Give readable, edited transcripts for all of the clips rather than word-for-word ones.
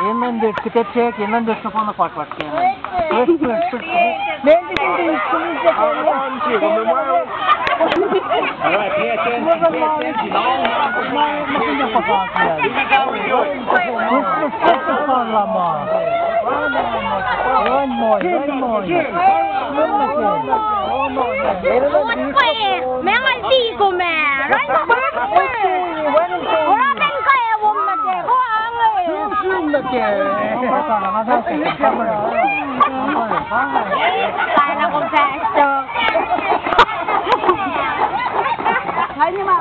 ಇನ್ನೊಂದು ಟಿಕೆಟ್ ಇನ್ನೊಂದು ಫೋನ್ ಕೊಟ್ಟು Lại là con trai được. Thấy nhưng mà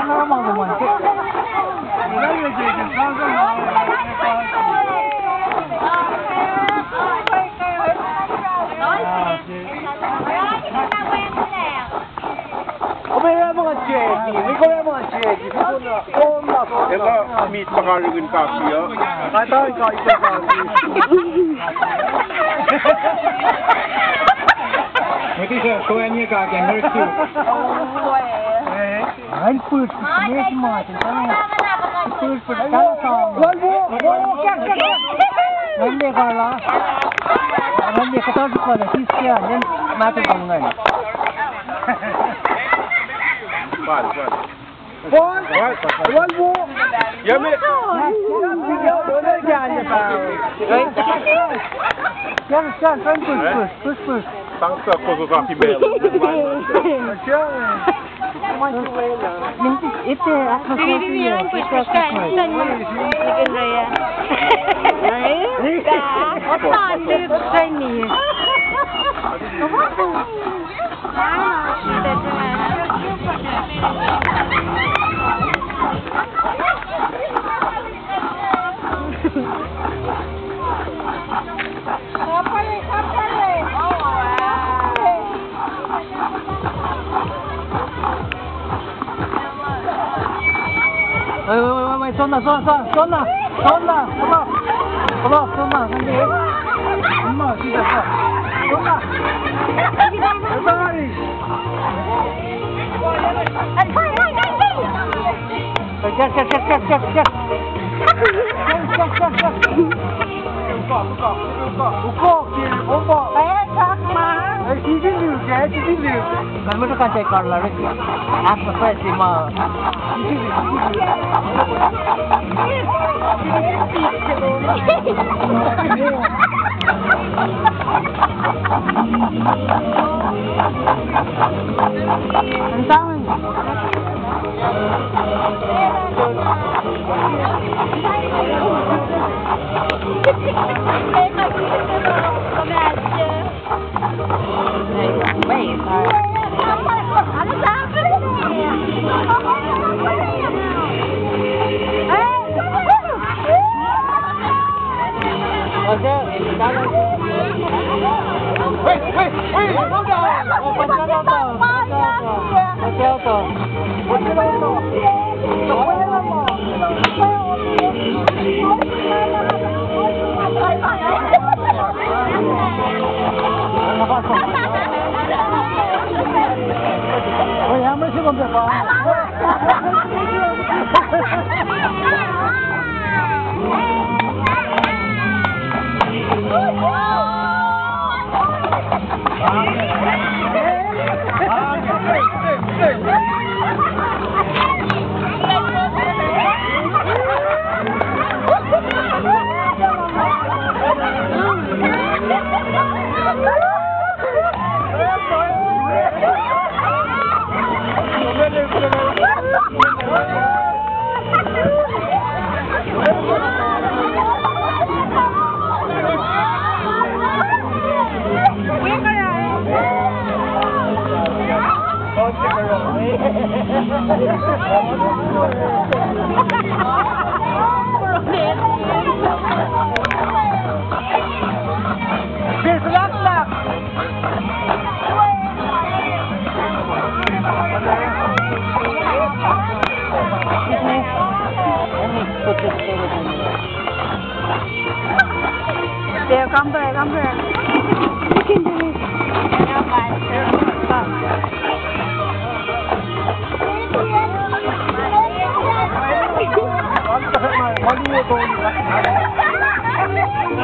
nó mong của mình chứ. Eller mitt bagagen kaffe, ja. Nej, ta en kaffe. What is it? Go and you got them here too. Anh phượt mấy mà thì sao? Phượt cái sao? Anh đi coi là. Anh đi cái đó coi là cái gì à? Nên mà tôi không ngờ. Vale, vale. Volvo. Ja, men... Push. Tanksa koso saaki meillä. Itu aku Bilang push-pushkan. Saan mo? Chicken Raya. Otan, dito sa niya. Ôi, Xuân nào, Xuân nào. Come on, anh đi. Đúng rồi, đi được rồi. Xuân nào. Chết. Kalau tu kan saya kalau lari, aku saya cuma. Entah. There, come back. You can do it. Come Maliit o.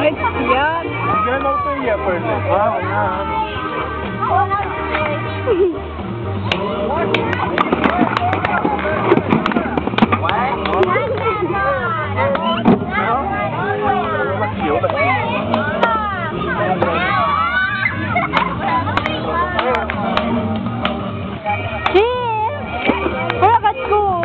Ay, yan. Yan ang tuya, pwede. Wow, yan. Look at school.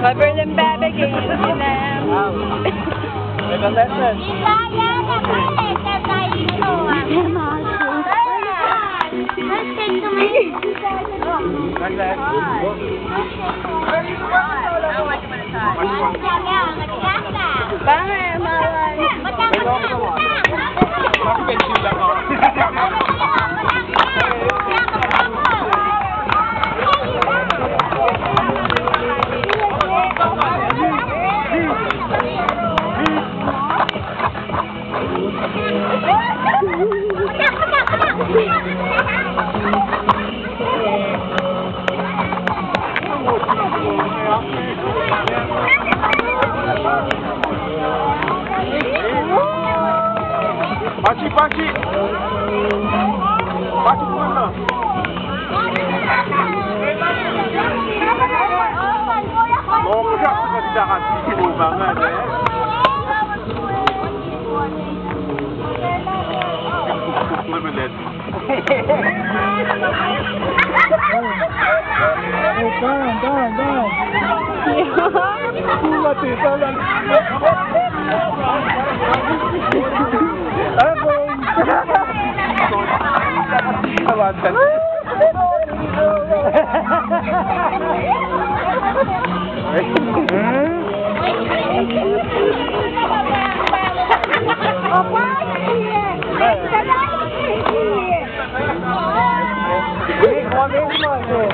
Cover them baby games in them. Mega lesson. Pachi, Pachi! Pachi muna! Mokak ka kasi banget ya. Limited. Down. Mati, talan. Tawantan. Ini